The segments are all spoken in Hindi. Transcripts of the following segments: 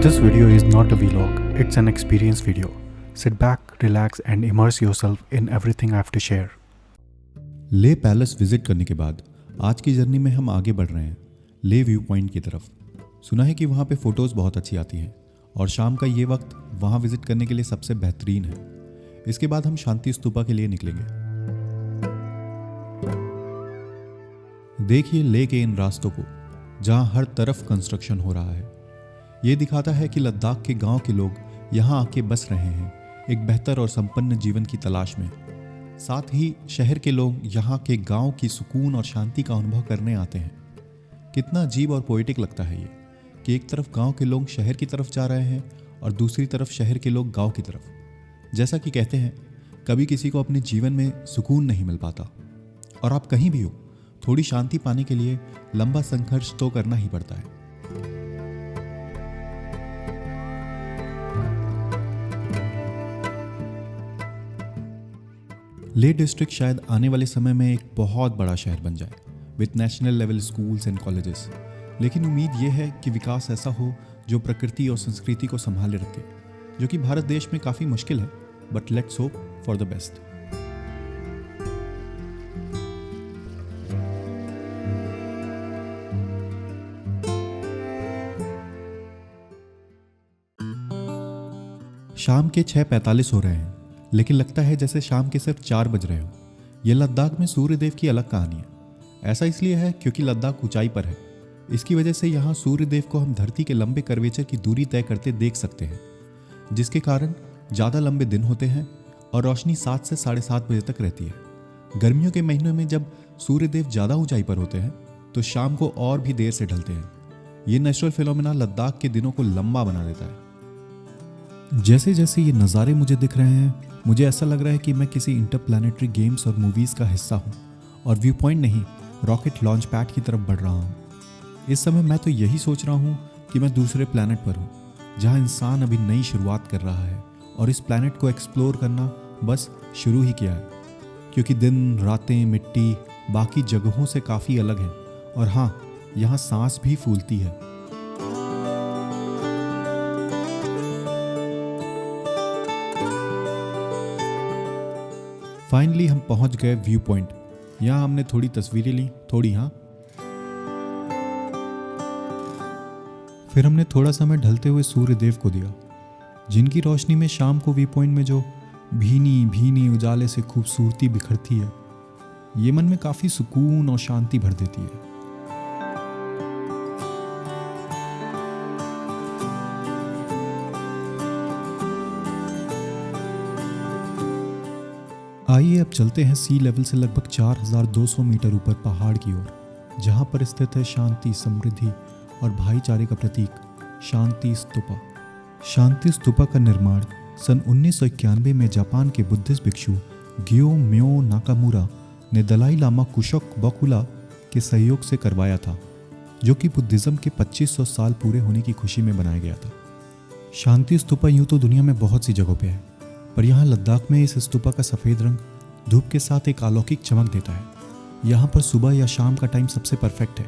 This video is not a vlog, it's an experience video. Sit back, relax and immerse yourself in everything I have to share. ले पैलेस विजिट करने के बाद आज की जर्नी में हम आगे बढ़ रहे हैं ले व्यू पॉइंट की तरफ। सुना है कि वहाँ पे फ़ोटोज़ बहुत अच्छी आती हैं और शाम का ये वक्त वहाँ विजिट करने के लिए सबसे बेहतरीन है। इसके बाद हम शांति स्तूपा के लिए निकलेंगे। देखिए ले के इन रास्तों को, जहाँ हर तरफ कंस्ट्रक्शन हो रहा है। ये दिखाता है कि लद्दाख के गांव के लोग यहाँ आके बस रहे हैं एक बेहतर और संपन्न जीवन की तलाश में। साथ ही शहर के लोग यहाँ के गांव की सुकून और शांति का अनुभव करने आते हैं। कितना अजीब और पोएटिक लगता है ये कि एक तरफ गांव के लोग शहर की तरफ जा रहे हैं और दूसरी तरफ शहर के लोग गांव की तरफ। जैसा कि कहते हैं, कभी किसी को अपने जीवन में सुकून नहीं मिल पाता और आप कहीं भी हो, थोड़ी शांति पाने के लिए लंबा संघर्ष तो करना ही पड़ता है। लेह डिस्ट्रिक्ट शायद आने वाले समय में एक बहुत बड़ा शहर बन जाए with national level schools and colleges. लेकिन उम्मीद ये है कि विकास ऐसा हो जो प्रकृति और संस्कृति को संभाले रखे, जो कि भारत देश में काफ़ी मुश्किल है, but let's hope for the best. शाम के 6:45 हो रहे हैं, लेकिन लगता है जैसे शाम के सिर्फ 4 बज रहे हो। यह लद्दाख में सूर्यदेव की अलग कहानी है। ऐसा इसलिए है क्योंकि लद्दाख ऊंचाई पर है। इसकी वजह से यहाँ सूर्यदेव को हम धरती के लंबे कर्वेचर की दूरी तय करते देख सकते हैं, जिसके कारण ज़्यादा लंबे दिन होते हैं और रोशनी 7 से 7:30 बजे तक रहती है। गर्मियों के महीनों में जब सूर्यदेव ज़्यादा ऊंचाई पर होते हैं तो शाम को और भी देर से ढलते हैं। ये नेचुरल फिनोमेना लद्दाख के दिनों को लंबा बना देता है। जैसे जैसे ये नज़ारे मुझे दिख रहे हैं, मुझे ऐसा लग रहा है कि मैं किसी इंटरप्लैनेटरी गेम्स और मूवीज़ का हिस्सा हूँ और व्यू पॉइंट नहीं, रॉकेट लॉन्च पैड की तरफ बढ़ रहा हूँ। इस समय मैं तो यही सोच रहा हूँ कि मैं दूसरे प्लैनेट पर हूँ, जहाँ इंसान अभी नई शुरुआत कर रहा है और इस प्लैनेट को एक्सप्लोर करना बस शुरू ही किया है, क्योंकि दिन, रातें, मिट्टी बाकी जगहों से काफ़ी अलग है। और हाँ, यहाँ सांस भी फूलती है। फाइनली हम पहुंच गए व्यू पॉइंट। यहाँ हमने थोड़ी तस्वीरें ली, थोड़ी हाँ। फिर हमने थोड़ा समय ढलते हुए सूर्यदेव को दिया, जिनकी रोशनी में शाम को व्यू पॉइंट में जो भीनी भीनी उजाले से खूबसूरती बिखरती है, ये मन में काफ़ी सुकून और शांति भर देती है। आइए अब चलते हैं सी लेवल से लगभग 4200 मीटर ऊपर पहाड़ की ओर, जहाँ पर स्थित है शांति, समृद्धि और भाईचारे का प्रतीक शांति स्तूपा। शांति स्तूपा का निर्माण सन 1991 में जापान के बुद्धिस्ट भिक्षु गियो म्यो नाकामुरा ने दलाई लामा कुशोक बकुला के सहयोग से करवाया था, जो कि बुद्धिज़्म के 2500 साल पूरे होने की खुशी में बनाया गया था। शांति स्तूपा यूँ तो दुनिया में बहुत सी जगहों पे है, पर यहाँ लद्दाख में इस स्तूपा का सफ़ेद रंग धूप के साथ एक अलौकिक चमक देता है। यहाँ पर सुबह या शाम का टाइम सबसे परफेक्ट है।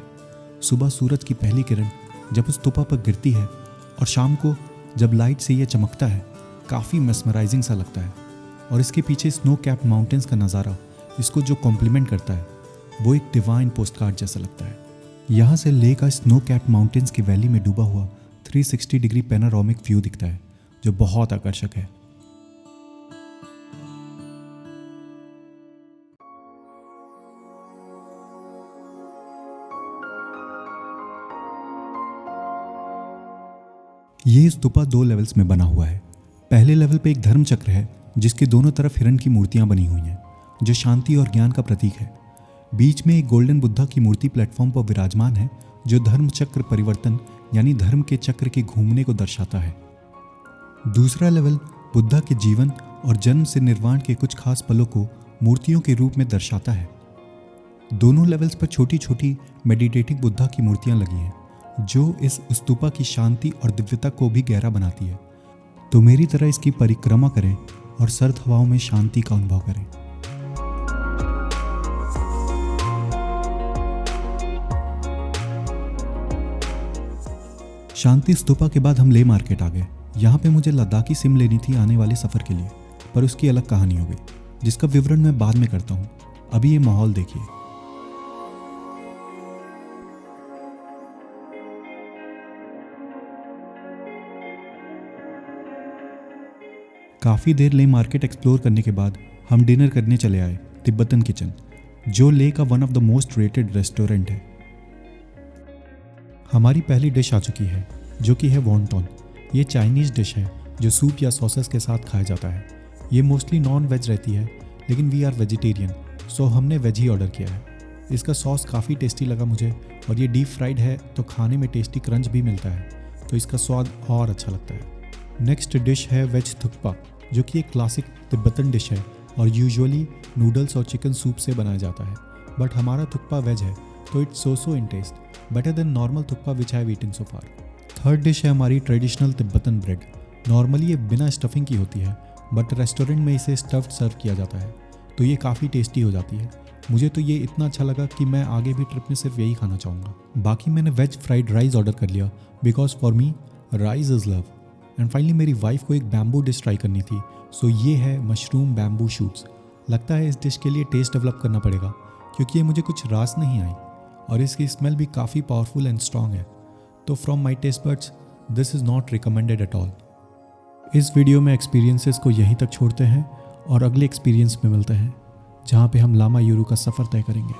सुबह सूरज की पहली किरण जब स्तूपा पर गिरती है और शाम को जब लाइट से यह चमकता है, काफ़ी मेस्मराइजिंग सा लगता है। और इसके पीछे स्नो कैप माउंटेन्स का नज़ारा इसको जो कॉम्प्लीमेंट करता है, वो एक डिवाइन पोस्टकार्ड जैसा लगता है। यहाँ से लेह का स्नो कैप माउंटेन्स की वैली में डूबा हुआ 360 डिग्री पैनोरामिक व्यू दिखता है, जो बहुत आकर्षक है। ये स्तूपा 2 लेवल्स में बना हुआ है। पहले लेवल पे एक धर्म चक्र है, जिसके दोनों तरफ हिरण की मूर्तियां बनी हुई हैं, जो शांति और ज्ञान का प्रतीक है। बीच में एक गोल्डन बुद्धा की मूर्ति प्लेटफॉर्म पर विराजमान है, जो धर्म चक्र परिवर्तन यानी धर्म के चक्र के घूमने को दर्शाता है। दूसरा लेवल बुद्धा के जीवन और जन्म से निर्वाण के कुछ खास पलों को मूर्तियों के रूप में दर्शाता है। दोनों लेवल्स पर छोटी छोटी मेडिटेटिंग बुद्धा की मूर्तियां लगी हैं, जो इस स्तूपा की शांति और दिव्यता को भी गहरा बनाती है। तो मेरी तरह इसकी परिक्रमा करें और सर्द हवाओं में शांति का अनुभव करें। शांति स्तूपा के बाद हम ले मार्केट आ गए। यहाँ पे मुझे लद्दाखी सिम लेनी थी आने वाले सफ़र के लिए, पर उसकी अलग कहानी हो गई जिसका विवरण मैं बाद में करता हूँ। अभी ये माहौल देखिए। काफ़ी देर ले मार्केट एक्सप्लोर करने के बाद हम डिनर करने चले आए तिब्बतन किचन, जो ले का one of the most rated restaurant है। हमारी पहली डिश आ चुकी है जो कि है वॉन्टॉन। ये चाइनीज़ डिश है जो सूप या सॉसेस के साथ खाया जाता है। ये मोस्टली नॉन वेज रहती है, लेकिन वी आर वेजिटेरियन, सो हमने वेज ही ऑर्डर किया है। इसका सॉस काफ़ी टेस्टी लगा मुझे, और ये डीप फ्राइड है तो खाने में टेस्टी क्रंच भी मिलता है, तो इसका स्वाद और अच्छा लगता है। नेक्स्ट डिश है वेज थुक्पा, जो कि एक क्लासिक तिब्बतन डिश है और यूजुअली नूडल्स और चिकन सूप से बनाया जाता है, बट हमारा थुक्पा वेज है तो it's so in taste, better than normal thukpa which I have eaten so far. Third dish है हमारी ट्रेडिशनल तिब्बतन ब्रेड। नॉर्मली ये बिना स्टफिंग की होती है, बट रेस्टोरेंट में इसे स्टफ्ड सर्व किया जाता है, तो ये काफ़ी टेस्टी हो जाती है। मुझे तो ये इतना अच्छा लगा कि मैं आगे भी ट्रिप में सिर्फ यही खाना चाहूँगा। बाकी मैंने वेज फ्राइड राइस ऑर्डर कर लिया, because for me rice is love. And finally मेरी वाइफ को एक बैम्बू डिश ट्राई करनी थी, सो ये है मशरूम बैम्बू शूट्स। लगता है इस डिश के लिए टेस्ट डेवलप करना पड़ेगा, क्योंकि ये मुझे कुछ रास नहीं आई और इसकी स्मेल भी काफ़ी पावरफुल एंड स्ट्रॉन्ग है। तो from my taste buds this is not recommended at all. इस वीडियो में एक्सपीरियंसेस को यहीं तक छोड़ते हैं और अगले एक्सपीरियंस में मिलते हैं, जहाँ पे हम लामा यूरू का सफ़र तय करेंगे।